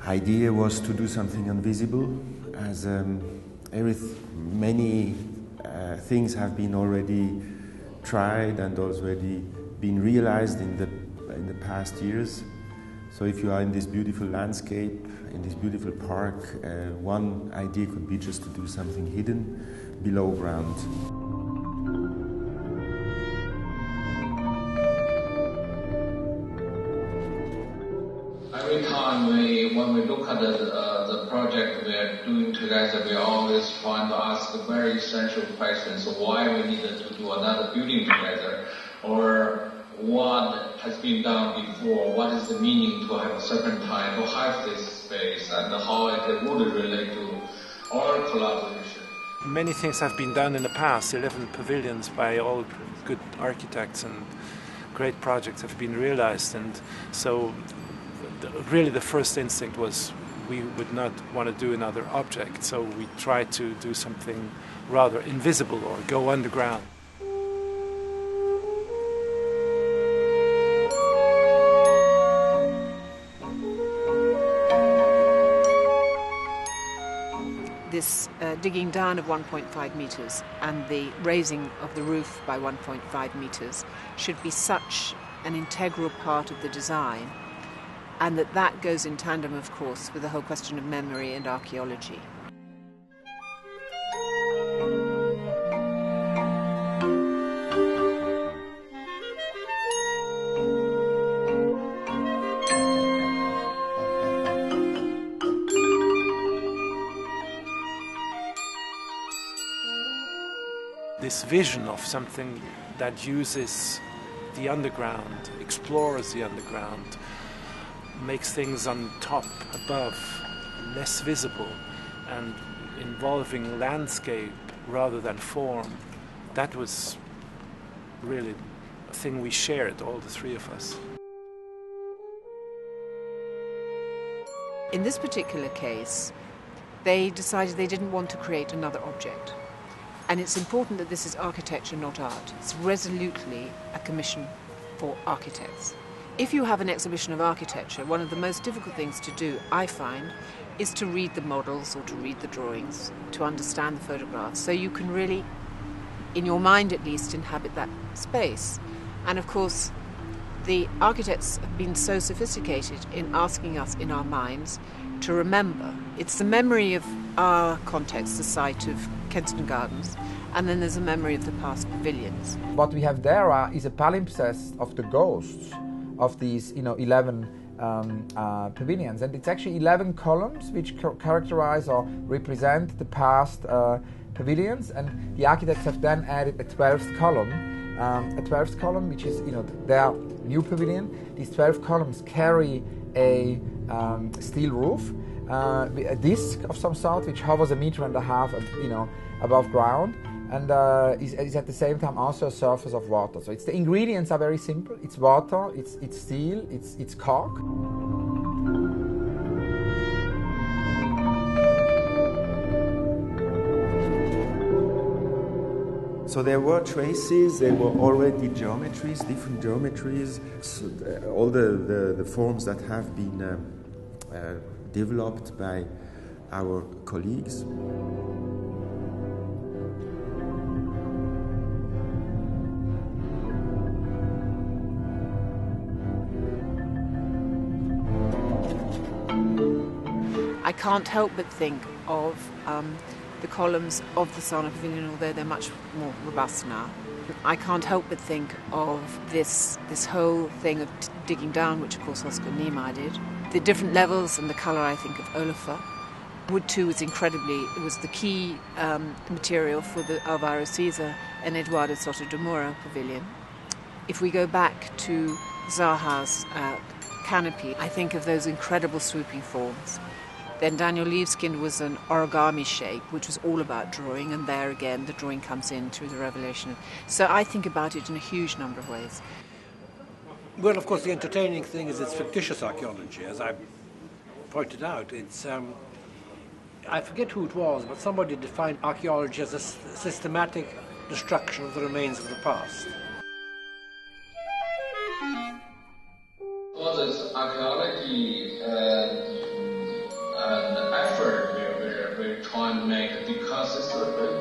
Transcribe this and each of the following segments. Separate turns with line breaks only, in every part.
idea was to do something invisible, as many things have been already tried and already been realized in the past years. So if you are in this beautiful landscape, in this beautiful park, one idea could be just to do something hidden below ground.
Every time when we look at the project we are doing together, we are always trying to ask a very essential question. So why we needed to do another building together? Or what has been done before? What is the meaning to have a Serpentine, to have this space, and how it would relate to our collaboration?
Many things have been done in the past. 11 pavilions by all good architects, and great projects have been realized. And so really the first instinct was we would not want to do another object, so we tried to do something rather invisible or go underground.
This digging down of 1.5 metres and the raising of the roof by 1.5 metres should be such an integral part of the design, and that goes in tandem, of course, with the whole question of memory and archaeology.
This vision of something that uses the underground, explores the underground, makes things on top, above, less visible, and involving landscape rather than form, that was really a thing we shared, all the three of us.
In this particular case, they decided they didn't want to create another object. And it's important that this is architecture, not art. It's resolutely a commission for architects. If you have an exhibition of architecture, one of the most difficult things to do, I find, is to read the models or to read the drawings, to understand the photographs, so you can really, in your mind at least, inhabit that space. And of course, the architects have been so sophisticated in asking us in our minds to remember. It's the memory of our context, the site of Kensington Gardens, and then there's a memory of the past pavilions.
What we have there is a palimpsest of the ghosts of these 11 pavilions, and it's actually 11 columns which characterize or represent the past pavilions, and the architects have then added a 12th column, which is their new pavilion. These 12 columns carry a steel roof, a disc of some sort which hovers 1.5 meters above ground, and is at the same time also a surface of water. So the ingredients are very simple. It's water, it's steel, it's cork.
So there were traces, there were already geometries, different geometries, so all the forms that have been developed by our colleagues.
I can't help but think of the columns of the Sana Pavilion, although they're much more robust now. I can't help but think of this whole thing of digging down, which of course Oscar Niemeyer did. The different levels and the colour, I think, of Olafur. Wood too was it was the key material for the Alvaro Siza and Eduardo Soto de Moura pavilion. If we go back to Zaha's canopy, I think of those incredible swooping forms. Then Daniel Libeskind was an origami shape, which was all about drawing, and there again the drawing comes in through the revelation. So I think about it in a huge number of ways.
Well, of course, the entertaining thing is it's fictitious archaeology, as I pointed out. It's I forget who it was, but somebody defined archaeology as a systematic destruction of the remains of the past.
All this archaeology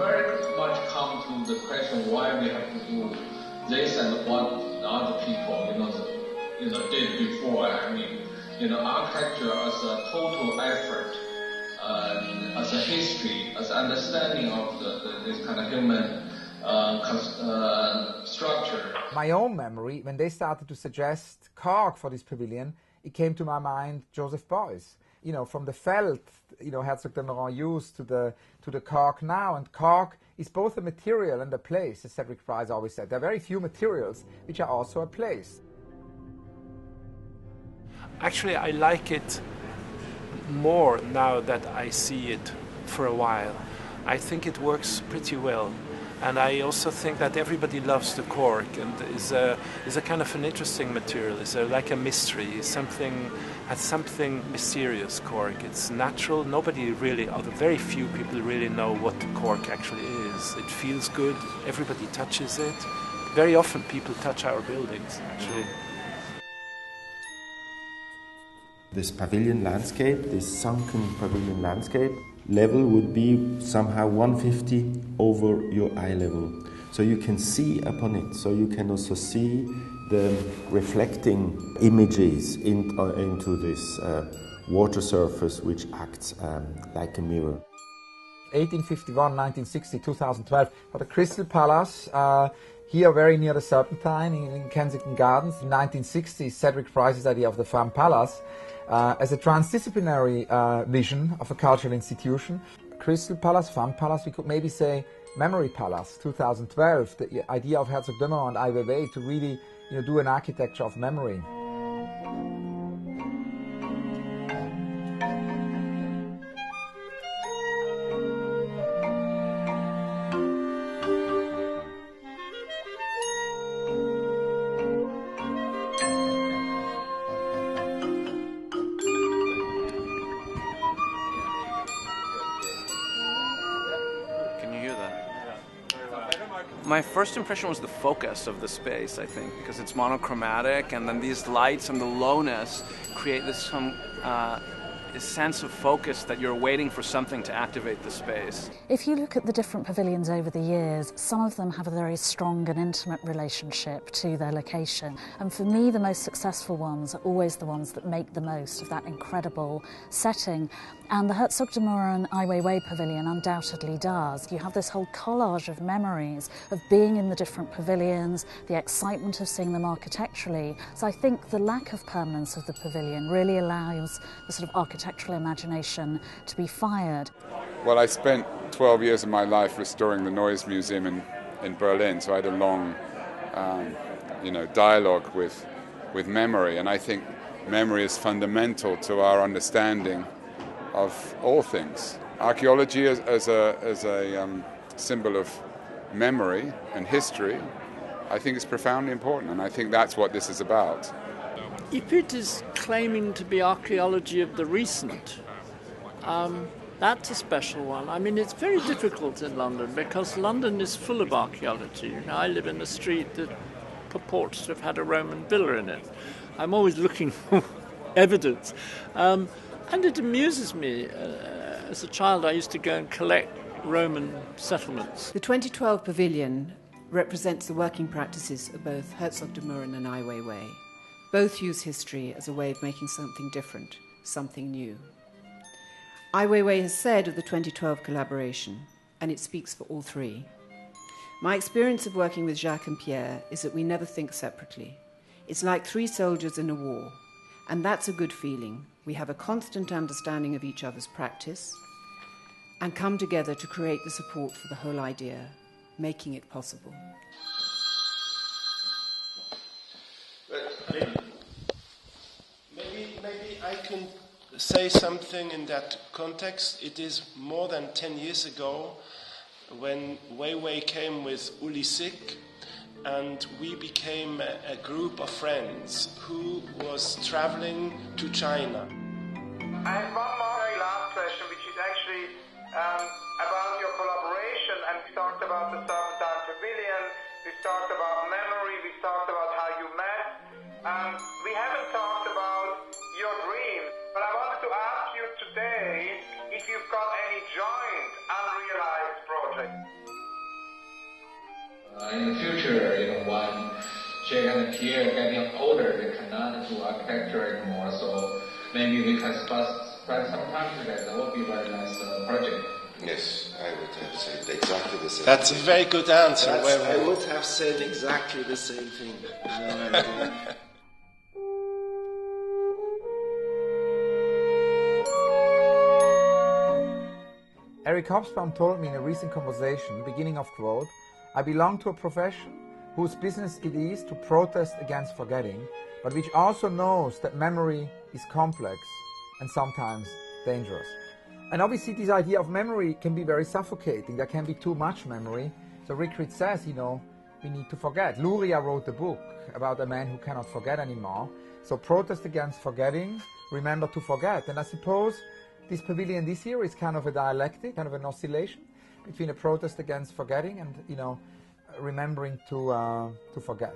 very much come to the question why we have to do this and what other people, did before. I mean, architecture as a total effort, as a history, as understanding of this kind of human structure.
My own memory, when they started to suggest Cork for this pavilion, it came to my mind Joseph Beuys. From the felt, Herzog de Meuron used to the cork now, and cork is both a material and a place, as Cedric Price always said. There are very few materials which are also a place.
Actually, I like it more now that I see it for a while. I think it works pretty well. And I also think that everybody loves the cork, and is a kind of an interesting material. It's like a mystery. Has something mysterious. Cork. It's natural. Nobody really, or very few people really know what cork actually is. It feels good. Everybody touches it. Very often people touch our buildings, actually.
This pavilion landscape, this sunken pavilion landscape, level would be somehow 150 over your eye level. So you can see upon it, so you can also see the reflecting images into this water surface which acts like a mirror.
1851, 1960, 2012, for the Crystal Palace, here very near the Serpentine in Kensington Gardens. In 1960s, Cedric Price's idea of the Femme Palace as a transdisciplinary vision of a cultural institution. Crystal Palace, Femme Palace, we could maybe say Memory Palace. 2012, the idea of Herzog de Meuron and Ai Weiwei to really do an architecture of memory.
My first impression was the focus of the space, I think, because it's monochromatic, and then these lights and the lowness create this sense of focus that you're waiting for something to activate the space.
If you look at the different pavilions over the years, some of them have a very strong and intimate relationship to their location. And for me, the most successful ones are always the ones that make the most of that incredible setting. And the Herzog de Meuron Ai Weiwei Pavilion undoubtedly does. You have this whole collage of memories of being in the different pavilions, the excitement of seeing them architecturally. So I think the lack of permanence of the pavilion really allows the sort of architectural imagination to be fired.
Well, I spent 12 years of my life restoring the Noise Museum in Berlin, so I had a long dialogue with memory, and I think memory is fundamental to our understanding of all things. Archaeology as a symbol of memory and history, I think is profoundly important, and I think that's what this is about.
If it is claiming to be archaeology of the recent, that's a special one. I mean, it's very difficult in London because London is full of archaeology. I live in a street that purports to have had a Roman villa in it. I'm always looking for evidence. And it amuses me. As a child, I used to go and collect Roman settlements.
The 2012 pavilion represents the working practices of both Herzog de Meuron and Ai Weiwei. Both use history as a way of making something different, something new. Ai Weiwei has said of the 2012 collaboration, and it speaks for all three, my experience of working with Jacques and Pierre is that we never think separately. It's like three soldiers in a war, and that's a good feeling. We have a constant understanding of each other's practice and come together to create the support for the whole idea, making it possible.
Maybe I can say something in that context. It is more than 10 years ago when Weiwei came with Uli Sick, and we became a group of friends who was traveling to China.
I have one more very last question, which is actually about your collaboration. And we talked about the Serpentine Pavilion, we talked about memory, we talked about how you met. We haven't talked about your dreams, but I wanted to ask you today if you've got any joint unrealized projects.
In the future, when Jack and Pierre getting older, they cannot do architecture anymore. So maybe we can spend some time together. That would be a very nice project.
Yes, I would have said exactly the same.
That's a very good answer.
I would have said exactly the same thing.
Eric Hobsbawm told me in a recent conversation, beginning of quote, "I belong to a profession whose business it is to protest against forgetting, but which also knows that memory is complex and sometimes dangerous." And obviously this idea of memory can be very suffocating. There can be too much memory. So Rickard says, we need to forget. Luria wrote a book about a man who cannot forget anymore. So protest against forgetting, remember to forget. And I suppose this pavilion this year is kind of a dialectic, kind of an oscillation between a protest against forgetting and, remembering to forget.